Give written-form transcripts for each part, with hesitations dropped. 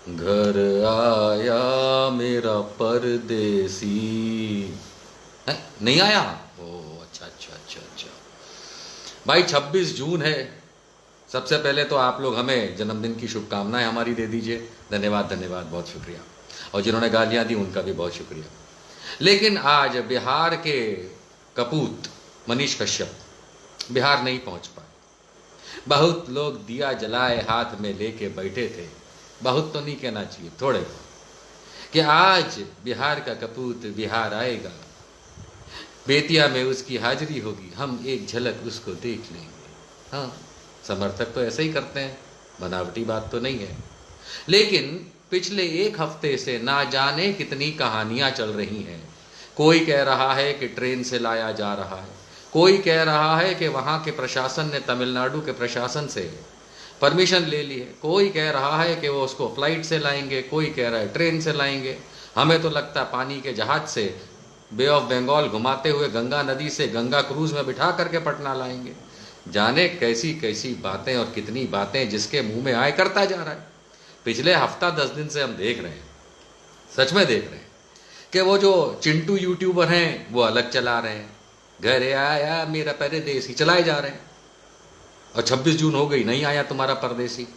घर आया मेरा परदेसी। है? नहीं आया? ओ अच्छा अच्छा अच्छा अच्छा। भाई 26 जून है। सबसे पहले तो आप लोग हमें जन्मदिन की शुभकामनाएं हमारी दे दीजिए। धन्यवाद धन्यवाद, बहुत शुक्रिया। और जिन्होंने गालियां दी उनका भी बहुत शुक्रिया। लेकिन आज बिहार के कपूत मनीष कश्यप बिहार नहीं पहुंच पाए। बहुत लोग दिया जलाए हाथ में लेके बैठे थे। बहुत तो नहीं कहना चाहिए, थोड़े कि आज बिहार का कपूत बिहार आएगा, बेतिया में उसकी हाजिरी होगी, हम एक झलक उसको देख लेंगे। हाँ, समर्थक तो ऐसे ही करते हैं, बनावटी बात तो नहीं है। लेकिन पिछले एक हफ्ते से ना जाने कितनी कहानियां चल रही हैं। कोई कह रहा है कि ट्रेन से लाया जा रहा है, कोई कह रहा है कि वहां के प्रशासन ने तमिलनाडु के प्रशासन से परमिशन ले ली है, कोई कह रहा है कि वो उसको फ्लाइट से लाएंगे, कोई कह रहा है ट्रेन से लाएंगे। हमें तो लगता है पानी के जहाज से बे ऑफ बंगाल घुमाते हुए गंगा नदी से गंगा क्रूज में बिठा करके पटना लाएंगे। जाने कैसी कैसी बातें और कितनी बातें जिसके मुंह में आए करता जा रहा है। पिछले हफ्ता 10 दिन से हम देख रहे हैं, सच में देख रहे हैं कि वो जो चिंटू यूट्यूबर हैं वो अलग चला रहे हैं, घर आया मेरा परदेसी चलाए जा रहे हैं। और 26 जून हो गई, नहीं आया तुम्हारा परदेसी।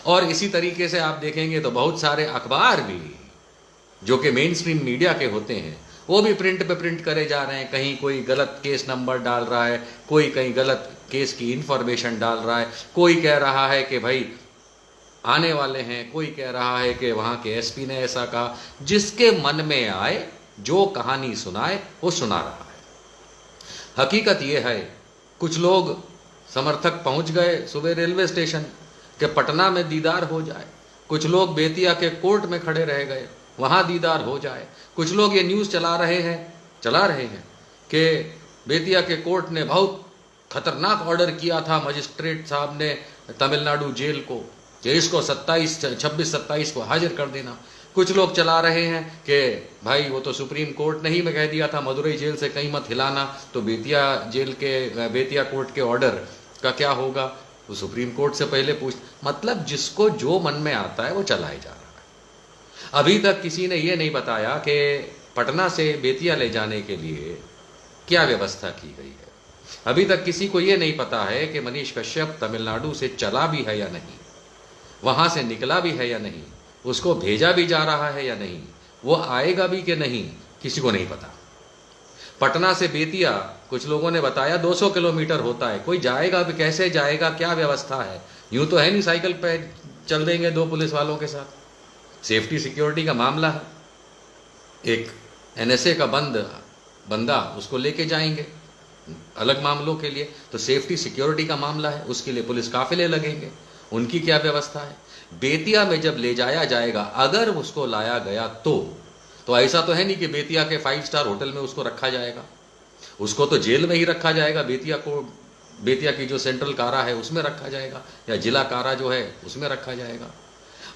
और इसी तरीके से आप देखेंगे तो बहुत सारे अखबार भी जो कि मेन स्ट्रीम मीडिया के होते हैं वो भी प्रिंट पे प्रिंट करे जा रहे हैं। कहीं कोई गलत केस नंबर डाल रहा है, कोई कहीं गलत केस की इंफॉर्मेशन डाल रहा है, कोई कह रहा है कि भाई आने वाले हैं, कोई कह रहा है कि वहां के एसपी ने ऐसा कहा। जिसके मन में आए जो कहानी सुनाए वो सुना रहा है। हकीकत यह है, कुछ लोग समर्थक पहुंच गए सुबह रेलवे स्टेशन के पटना में दीदार हो जाए, कुछ लोग बेतिया के कोर्ट में खड़े रह गए वहां दीदार हो जाए, कुछ लोग ये न्यूज़ चला रहे हैं कि बेतिया के कोर्ट ने बहुत खतरनाक ऑर्डर किया था मजिस्ट्रेट साहब ने तमिलनाडु जेल को कि इसको 26-27 को हाजिर कर देना। कुछ लोग चला रहे हैं कि भाई वो तो सुप्रीम कोर्ट ने ही में कह दिया था मदुरई जेल से कहीं मत हिलाना, तो बेतिया कोर्ट के ऑर्डर का क्या होगा, वो सुप्रीम कोर्ट से पहले पूछ। मतलब जिसको जो मन में आता है वो चलाए जा रहा है। अभी तक किसी ने ये नहीं बताया कि पटना से बेतिया ले जाने के लिए क्या व्यवस्था की गई है। अभी तक किसी को ये नहीं पता है कि मनीष कश्यप तमिलनाडु से चला भी है या नहीं, वहां से निकला भी है या नहीं, उसको भेजा भी जा रहा है या नहीं, वो आएगा भी कि नहीं, किसी को नहीं पता। पटना से बेतिया कुछ लोगों ने बताया 200 किलोमीटर होता है, कोई जाएगा भी कैसे जाएगा, क्या व्यवस्था है। यूं तो है नहीं साइकिल पे चल देंगे दो पुलिस वालों के साथ, सेफ्टी सिक्योरिटी का मामला है। एक एनएसए का बंदा उसको लेके जाएंगे अलग मामलों के लिए, तो सेफ्टी सिक्योरिटी का मामला है, उसके लिए पुलिस काफिले लगेंगे, उनकी क्या व्यवस्था है। बेतिया में जब ले जाया जाएगा, अगर उसको लाया गया तो ऐसा तो है नहीं कि बेतिया के 5 स्टार होटल में उसको रखा जाएगा, उसको तो जेल में ही रखा जाएगा। बेतिया की जो सेंट्रल कारा है उसमें रखा जाएगा, या जिला कारा जो है उसमें रखा जाएगा।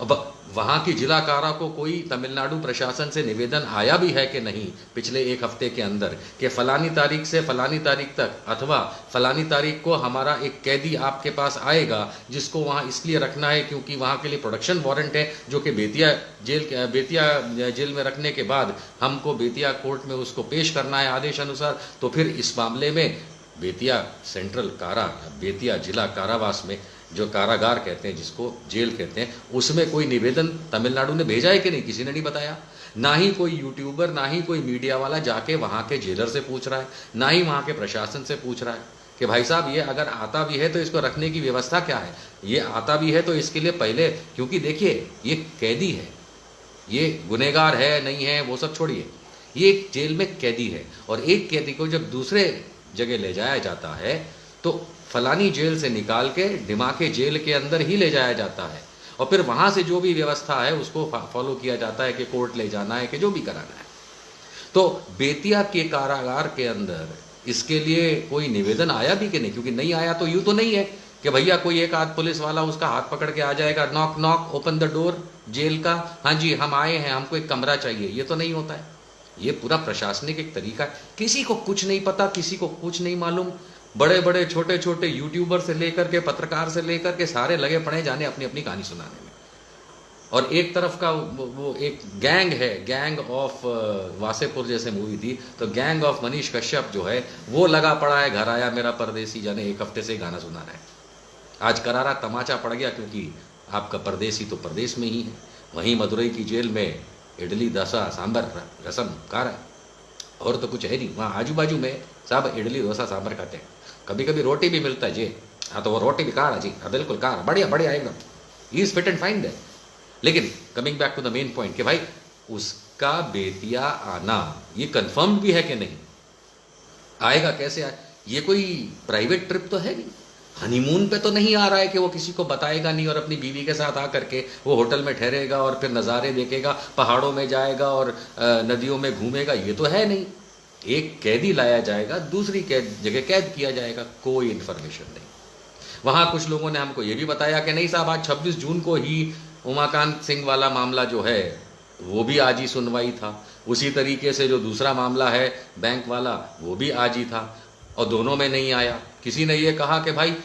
अब वहां की जिला कारा को कोई तमिलनाडु प्रशासन से निवेदन आया भी है कि नहीं पिछले एक हफ्ते के अंदर कि फलानी तारीख से फलानी तारीख तक अथवा फलानी तारीख को हमारा एक कैदी आपके पास आएगा जिसको वहां इसलिए रखना है क्योंकि वहां के लिए प्रोडक्शन वारंट है, जो कि बेतिया जेल में रखने के बाद हमको बेतिया कोर्ट में उसको पेश करना है आदेश अनुसार। तो फिर इस मामले में बेतिया सेंट्रल कारा, बेतिया जिला कारावास में जो कारागार कहते हैं, जिसको जेल कहते हैं, उसमें कोई निवेदन तमिलनाडु ने भेजा है कि नहीं, किसी ने नहीं बताया। ना ही कोई यूट्यूबर, ना ही कोई मीडिया वाला जाके वहां के जेलर से पूछ रहा है, ना ही वहां के प्रशासन से पूछ रहा है कि भाई साहब ये अगर आता भी है तो इसको रखने की व्यवस्था क्या है। ये आता भी है तो इसके लिए पहले, क्योंकि देखिए ये कैदी है, ये गुनहगार है नहीं है वो सब छोड़िए, ये एक जेल में कैदी है, और एक कैदी को जब दूसरे जगह ले जाया जाता है तो फलानी जेल से निकाल के दिमाके जेल के अंदर ही ले जाया जाता है, और फिर वहां से जो भी व्यवस्था है उसको फॉलो किया जाता है कि कोर्ट ले जाना है कि जो भी कराना है। तो बेतिया के कारागार के अंदर इसके लिए कोई निवेदन आया भी कि नहीं, क्योंकि नहीं आया तो यूं तो नहीं है कि भैया कोई एक आध पुलिस वाला उसका हाथ पकड़ के आ जाएगा, knock knock open the door jail का, हाँ जी हम आए हैं हमको एक कमरा चाहिए, ये तो नहीं होता है। ये पूरा प्रशासनिक एक तरीका है, किसी को कुछ नहीं पता, किसी को कुछ नहीं मालूम। बड़े बड़े छोटे छोटे यूट्यूबर से लेकर के पत्रकार से लेकर के सारे लगे पड़े जाने अपनी अपनी कहानी सुनाने में। और एक तरफ का वो एक गैंग है, गैंग ऑफ वासेपुर जैसे मूवी थी, तो गैंग ऑफ मनीष कश्यप जो है वो लगा पड़ा है घर आया मेरा परदेसी, जाने एक हफ्ते से गाना सुना रहा है। आज करारा तमाचा पड़ गया क्योंकि आपका परदेसी तो प्रदेश में ही है, वहीं मदुरई की जेल में इडली डोसा सांभर रसम खा रहा है, और तो कुछ है नहीं। वहाँ आजू बाजू में सब इडली डोसा सांभर खाते हैं, कभी कभी रोटी भी मिलता है जी, हाँ तो वो रोटी भी खा रहा जी, हाँ बिल्कुल खा रहा, बढ़िया बढ़िया एकदम, he is fit and fine है। लेकिन coming back to the main point कि भाई उसका बेतिया आना ये कंफर्म भी है कि नहीं, आएगा कैसे आए, ये कोई प्राइवेट ट्रिप तो है नहीं, हनीमून पे तो नहीं आ रहा है कि वो किसी को बताएगा नहीं और अपनी बीवी के साथ आकर के वो होटल में ठहरेगा और फिर नज़ारे देखेगा, पहाड़ों में जाएगा और नदियों में घूमेगा, ये तो है नहीं। एक कैदी लाया जाएगा, दूसरी जगह कैद किया जाएगा, कोई इन्फॉर्मेशन नहीं। वहाँ कुछ लोगों ने हमको ये भी बताया कि नहीं साहब आज 26 जून को ही उमाकांत सिंह वाला मामला जो है वो भी आज ही सुनवाई था, उसी तरीके से जो दूसरा मामला है बैंक वाला वो भी आज ही था, और दोनों में नहीं आया। किसी ने ये कहा कि भाई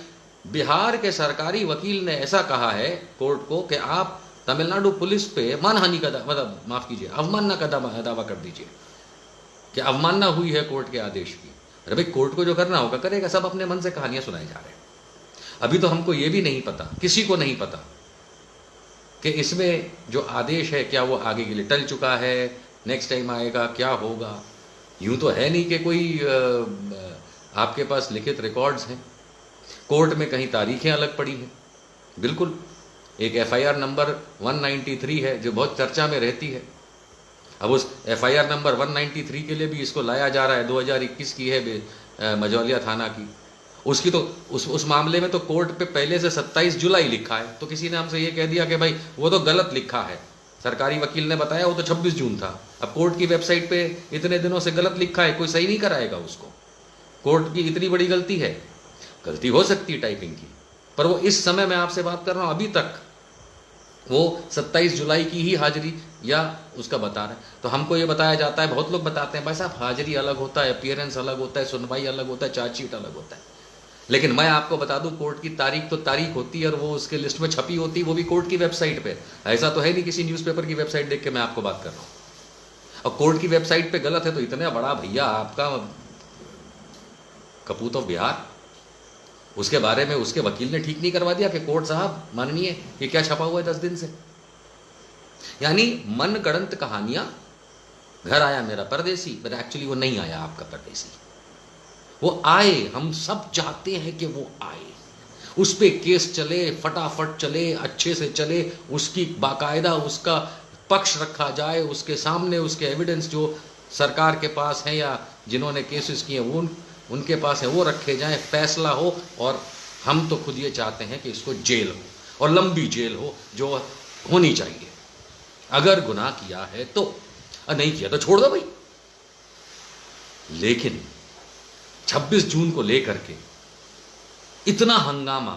बिहार के सरकारी वकील ने ऐसा कहा है कोर्ट को कि आप तमिलनाडु पुलिस पे मानहानि का मतलब माफ कीजिए अवमानना का दावा कर दीजिए कि अवमानना हुई है कोर्ट के आदेश की। अरे भाई कोर्ट को जो करना होगा करेगा, सब अपने मन से कहानियां सुनाए जा रहे हैं। अभी तो हमको ये भी नहीं पता, किसी को नहीं पता कि इसमें जो आदेश है क्या वो आगे के लिए टल चुका है, नेक्स्ट टाइम आएगा, क्या होगा। यूं तो है नहीं कि कोई आपके पास लिखित रिकॉर्ड्स हैं, कोर्ट में कहीं तारीखें अलग पड़ी हैं। बिल्कुल एक एफआईआर नंबर 193 है जो बहुत चर्चा में रहती है। अब उस एफआईआर नंबर 193 के लिए भी इसको लाया जा रहा है, 2021 की है मझौलिया थाना की। उसकी तो उस मामले में तो कोर्ट पे पहले से 27 जुलाई लिखा है, तो किसी ने हमसे ये कह दिया कि भाई वो तो गलत लिखा है, सरकारी वकील ने बताया वो तो 26 जून था। अब कोर्ट की वेबसाइट पे इतने दिनों से गलत लिखा है, कोई सही नहीं कराएगा उसको। कोर्ट की इतनी बड़ी गलती है, गलती हो सकती है टाइपिंग की, पर वो इस समय मैं आपसे बात कर रहा हूं अभी तक वो 27 जुलाई की ही हाजिरी या उसका बता रहे हैं। तो हमको ये बताया जाता है, बहुत लोग बताते हैं भाई साहब हाजिरी अलग होता है, अपीयरेंस अलग होता है, सुनवाई अलग होता है, चार्जशीट अलग होता है। लेकिन मैं आपको बता दूं कोर्ट की तारीख तो तारीख होती है और वो उसके लिस्ट में छपी होती है, वो भी कोर्ट की वेबसाइट पे। ऐसा तो है नहीं किसी न्यूज़पेपर की वेबसाइट देख के मैं आपको बात कर रहा हूं। और कोर्ट की वेबसाइट पे गलत है तो इतना बड़ा भैया आपका कपूत ऑफ बिहार, उसके बारे में उसके वकील ने ठीक नहीं करवा दिया कि कोर्ट साहब माननीय ये क्या छपा हुआ है 10 दिन से। यानी मन गढ़ंत कहानियां, घर आया मेरा परदेसी, पर एक्चुअली वो नहीं आया आपका परदेसी, वो आए, हम सब चाहते हैं कि वो आए, उस पे केस चले, फटाफट चले, अच्छे से चले, उसकी बाकायदा उसका पक्ष रखा जाए, उसके सामने उसके एविडेंस जो सरकार के पास हैं या जिन्होंने केसेस किए वो उनके पास है वो रखे जाएं, फैसला हो। और हम तो खुद ये चाहते हैं कि इसको जेल हो और लंबी जेल हो जो होनी चाहिए, अगर गुनाह किया है तो, और नहीं किया तो छोड़ दो भाई। लेकिन 26 जून को लेकर के इतना हंगामा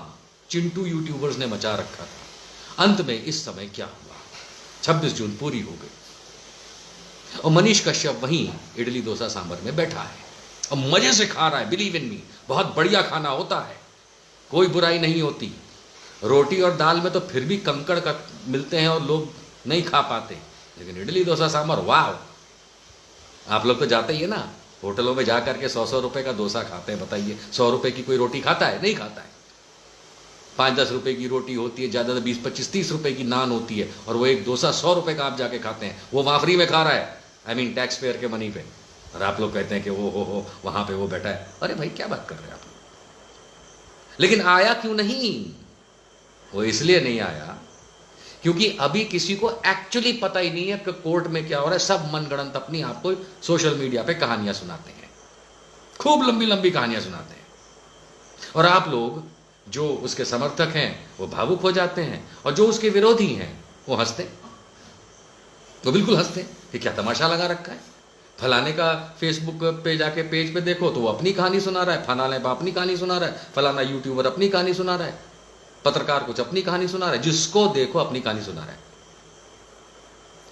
चिंटू यूट्यूबर्स ने मचा रखा था, अंत में इस समय क्या हुआ, 26 जून पूरी हो गई और मनीष कश्यप वहीं इडली डोसा सांभर में बैठा है और मजे से खा रहा है। बिलीव इन मी, बहुत बढ़िया खाना होता है, कोई बुराई नहीं होती। रोटी और दाल में तो फिर भी कंकड़ का मिलते हैं और लोग नहीं खा पाते, लेकिन इडली डोसा सांभर वाह। आप लोग तो जाते ही है ना होटलों में जाकर के 100 रुपए का डोसा खाते हैं, बताइए 100 रुपए की कोई रोटी खाता है? नहीं खाता है। 5-10 रुपए की रोटी होती है, ज़्यादा 20-25-30 रुपए की नान होती है, और वो एक डोसा 100 रुपए का आप जाके खाते हैं, वो वहाँ फ्री में खा रहा है, आई मीन टैक्स पेयर के मनी पे, और आप लोग कहते हैं कि वो हो वहाँ पे वो बैठा है। अरे भाई क्या बात कर रहे हैं आप। लेकिन आया क्यों नहीं? वो इसलिए नहीं आया क्योंकि अभी किसी को एक्चुअली पता ही नहीं है कि कोर्ट में क्या हो रहा है। सब मनगढ़ंत अपनी आपको सोशल मीडिया पे कहानियां सुनाते हैं, खूब लंबी लंबी कहानियां सुनाते हैं, और आप लोग जो उसके समर्थक हैं वो भावुक हो जाते हैं, और जो उसके विरोधी हैं वो हंसते, वो बिल्कुल हंसते कि क्या तमाशा लगा रखा है। फलाने का फेसबुक पे जाके पेज पे देखो तो वो अपनी कहानी सुना रहा है, फलाने पर अपनी कहानी सुना रहा है, फलाना यूट्यूबर अपनी कहानी सुना रहा है, पत्रकार कुछ अपनी कहानी सुना रहा है, जिसको देखो अपनी कहानी सुना रहा है,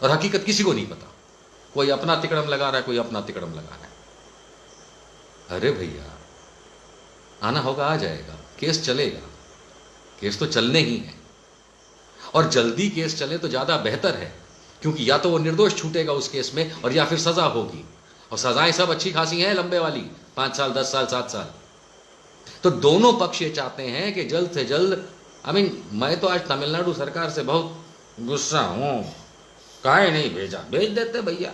और हकीकत किसी को नहीं पता। कोई अपना तिकड़म लगा रहा है, कोई अपना तिकड़म लगा रहा है। अरे भैया आना होगा आ जाएगा, केस चलेगा, केस तो चलने ही है। और जल्दी केस चले तो ज़्यादा बेहतर है, क्योंकि या तो वो निर्दोष छूटेगा उस केस में और या फिर सज़ा होगी, और सज़ाएं सब अच्छी खासी हैं लंबे वाली, 5 साल 10 साल 7 साल। तो दोनों पक्ष ये चाहते हैं कि जल्द से जल्द, मैं तो आज तमिलनाडु सरकार से बहुत गुस्सा हूँ, काहे नहीं भेजा, भेज देते भैया,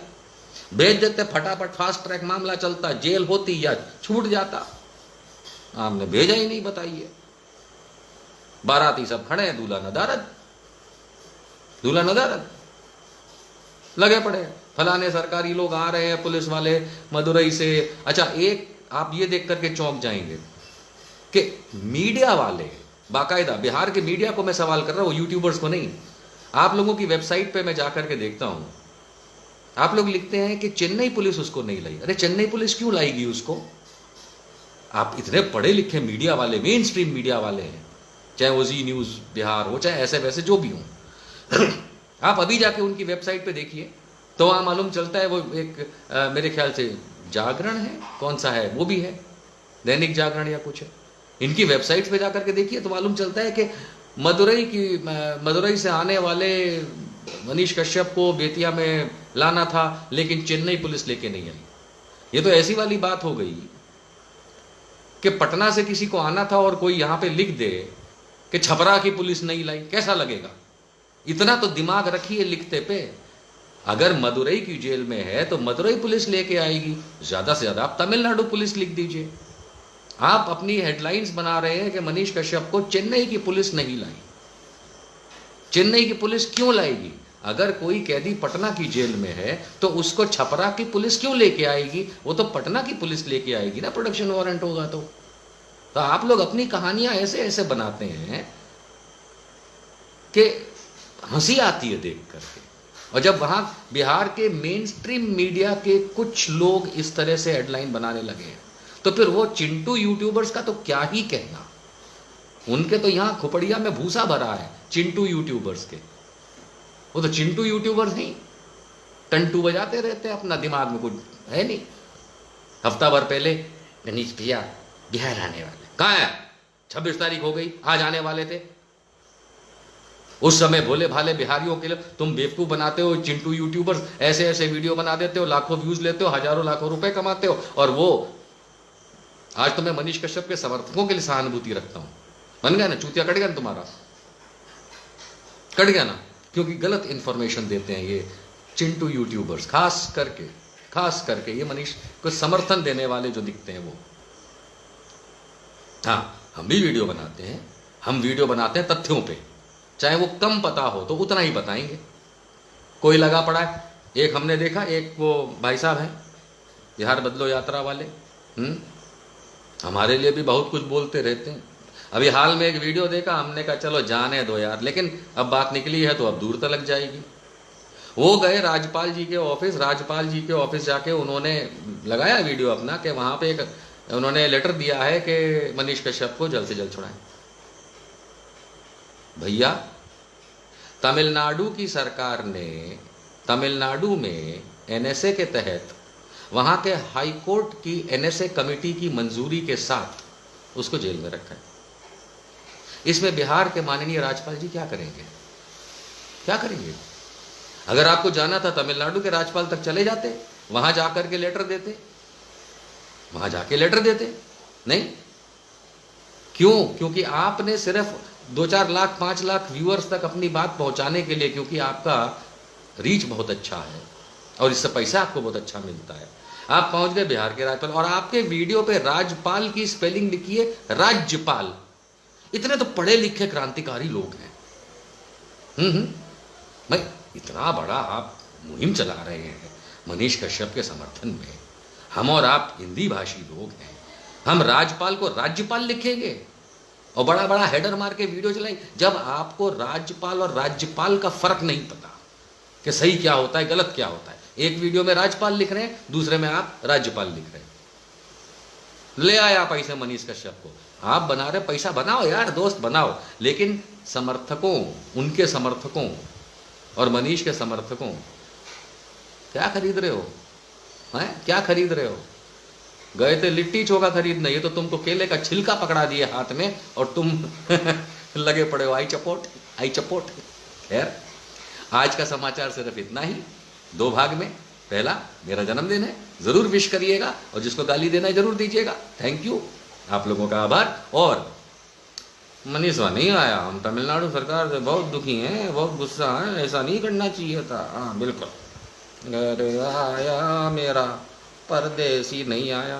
भेज देते, फटाफट फास्ट ट्रैक मामला चलता, जेल होती या छूट जाता। आपने भेजा ही नहीं, बताइए। बाराती सब खड़े हैं, दूल्हा नदारद, दूल्हा नदारद लगे पड़े, फलाने सरकारी लोग आ रहे हैं, पुलिस वाले मदुरई से। अच्छा, एक आप ये देख करके चौंक जाएंगे कि मीडिया वाले, बाकायदा बिहार के मीडिया को मैं सवाल कर रहा हूं, यूट्यूबर्स को नहीं। आप लोगों की वेबसाइट पे मैं जाकर के देखता हूं, आप लोग लिखते हैं कि चेन्नई पुलिस उसको नहीं लाई। अरे चेन्नई पुलिस क्यों लाएगी उसको? आप इतने पढ़े लिखे मीडिया वाले, मेन स्ट्रीम मीडिया वाले हैं, चाहे वो जी न्यूज बिहार हो, चाहे ऐसे वैसे जो भी हो। आप अभी जाके उनकी वेबसाइट पे देखिए तो वहां मालूम चलता है, वो एक मेरे ख्याल से जागरण है, कौन सा है वो भी है, दैनिक जागरण या कुछ है, इनकी वेबसाइट पे जाकर के देखिए तो मालूम चलता है कि मदुरई से आने वाले मनीष कश्यप को बेतिया में लाना था, लेकिन चेन्नई पुलिस लेके नहीं आई। ये तो ऐसी वाली बात हो गई कि पटना से किसी को आना था और कोई यहां पे लिख दे कि छपरा की पुलिस नहीं लाई, कैसा लगेगा? इतना तो दिमाग रखिए लिखते पे। अगर मदुरई की जेल में है तो मदुरई पुलिस लेके आएगी, ज्यादा से ज्यादा आप तमिलनाडु पुलिस लिख दीजिए। आप अपनी हेडलाइंस बना रहे हैं कि मनीष कश्यप को चेन्नई की पुलिस नहीं लाई। चेन्नई की पुलिस क्यों लाएगी? अगर कोई कैदी पटना की जेल में है तो उसको छपरा की पुलिस क्यों लेके आएगी? वो तो पटना की पुलिस लेके आएगी ना, प्रोडक्शन वारंट होगा तो। आप लोग अपनी कहानियां ऐसे ऐसे बनाते हैं कि हंसी आती है देख करके। और जब वहां बिहार के मेन स्ट्रीम मीडिया के कुछ लोग इस तरह से हेडलाइन बनाने लगे हैं, तो फिर वो चिंटू यूट्यूबर्स का तो क्या ही कहना। उनके तो यहां खुपड़िया में भूसा भरा है चिंटू यूट्यूबर्स के। वो तो चिंटू यूट्यूबर्स नहीं, टंटू बजाते रहते हैं, अपना दिमाग में कुछ है नहीं। हफ्ता भर पहले गणेश भैया बिहार आने वाले, कहां है? 26 तारीख हो गई, आज आने वाले थे। उस समय भोले भाले बिहारियों के लिए तुम बेवकूफ बनाते हो, चिंटू यूट्यूबर्स ऐसे ऐसे वीडियो बना देते हो, लाखों व्यूज लेते हो, हजारों लाखों रुपए कमाते हो। और वो आज तो मैं मनीष कश्यप के समर्थकों के लिए सहानुभूति रखता हूं। बन गया ना, चूतिया कट गया ना तुम्हारा, कट गया ना, क्योंकि गलत इंफॉर्मेशन देते हैं ये चिंटू यूट्यूबर्स, खास करके ये मनीष को समर्थन देने वाले जो दिखते हैं वो। हाँ, हम भी वीडियो बनाते हैं, हम वीडियो बनाते हैं तथ्यों पे, चाहे वो कम पता हो तो उतना ही बताएंगे। कोई लगा पड़ा है, एक हमने देखा, एक वो भाई साहब हैं बिहार बदलो यात्रा वाले, हमारे लिए भी बहुत कुछ बोलते रहते हैं। अभी हाल में एक वीडियो देखा, हमने कहा चलो जाने दो यार, लेकिन अब बात निकली है तो अब दूर तक जाएगी। वो गए राज्यपाल जी के ऑफिस जाके उन्होंने लगाया वीडियो अपना कि वहां पे एक उन्होंने लेटर दिया है कि मनीष कश्यप को जल्द से जल्द छुड़ाएं। भैया, तमिलनाडु की सरकार ने तमिलनाडु में एनएसए के तहत वहां के हाई कोर्ट की एनएसए कमेटी की मंजूरी के साथ उसको जेल में रखा है। इसमें बिहार के माननीय राज्यपाल जी क्या करेंगे? क्या करेंगे? अगर आपको जाना था तमिलनाडु के राज्यपाल तक चले जाते, वहां जाकर के लेटर देते, वहां जाके लेटर देते। नहीं, क्यों? क्योंकि आपने सिर्फ 2-4 लाख 5 लाख व्यूअर्स तक अपनी बात पहुंचाने के लिए, क्योंकि आपका रीच बहुत अच्छा है और इससे पैसा आपको बहुत अच्छा मिलता है, आप पहुंच गए बिहार के राज्यपाल, और आपके वीडियो पे राज्यपाल की स्पेलिंग लिखी है राज्यपाल। इतने तो पढ़े लिखे क्रांतिकारी लोग हैं। भाई, इतना बड़ा आप मुहिम चला रहे हैं मनीष कश्यप के समर्थन में, हम और आप हिंदी भाषी लोग हैं, हम राज्यपाल को राज्यपाल लिखेंगे और बड़ा बड़ा हेडर मार के वीडियो चलाएंगे, जब आपको राज्यपाल और राज्यपाल का फर्क नहीं पता कि सही क्या होता है गलत क्या होता है। एक वीडियो में राज्यपाल लिख रहे हैं, दूसरे में आप राज्यपाल लिख रहे हैं। ले आए आप ऐसे मनीष कश्यप को, आप बना रहे, पैसा बनाओ यार, दोस्त बनाओ, लेकिन समर्थकों, उनके समर्थकों और मनीष के समर्थकों क्या खरीद रहे हो? हैं? क्या खरीद रहे हो? गए थे लिट्टी चोखा खरीदने, ये तो तुमको केले का छिलका पकड़ा दिए हाथ में और तुम लगे पड़े हो आई चपोट। खैर, आज का समाचार सिर्फ इतना ही, 2 भाग में। पहला, मेरा जन्मदिन है, जरूर विश करिएगा, और जिसको गाली देना है जरूर दीजिएगा। थैंक यू, आप लोगों का आभार। और मनीषा नहीं आया, हम तमिलनाडु सरकार से बहुत दुखी हैं, बहुत गुस्सा है, ऐसा नहीं करना चाहिए था। हाँ बिल्कुल, अरे आया मेरा परदेसी नहीं आया।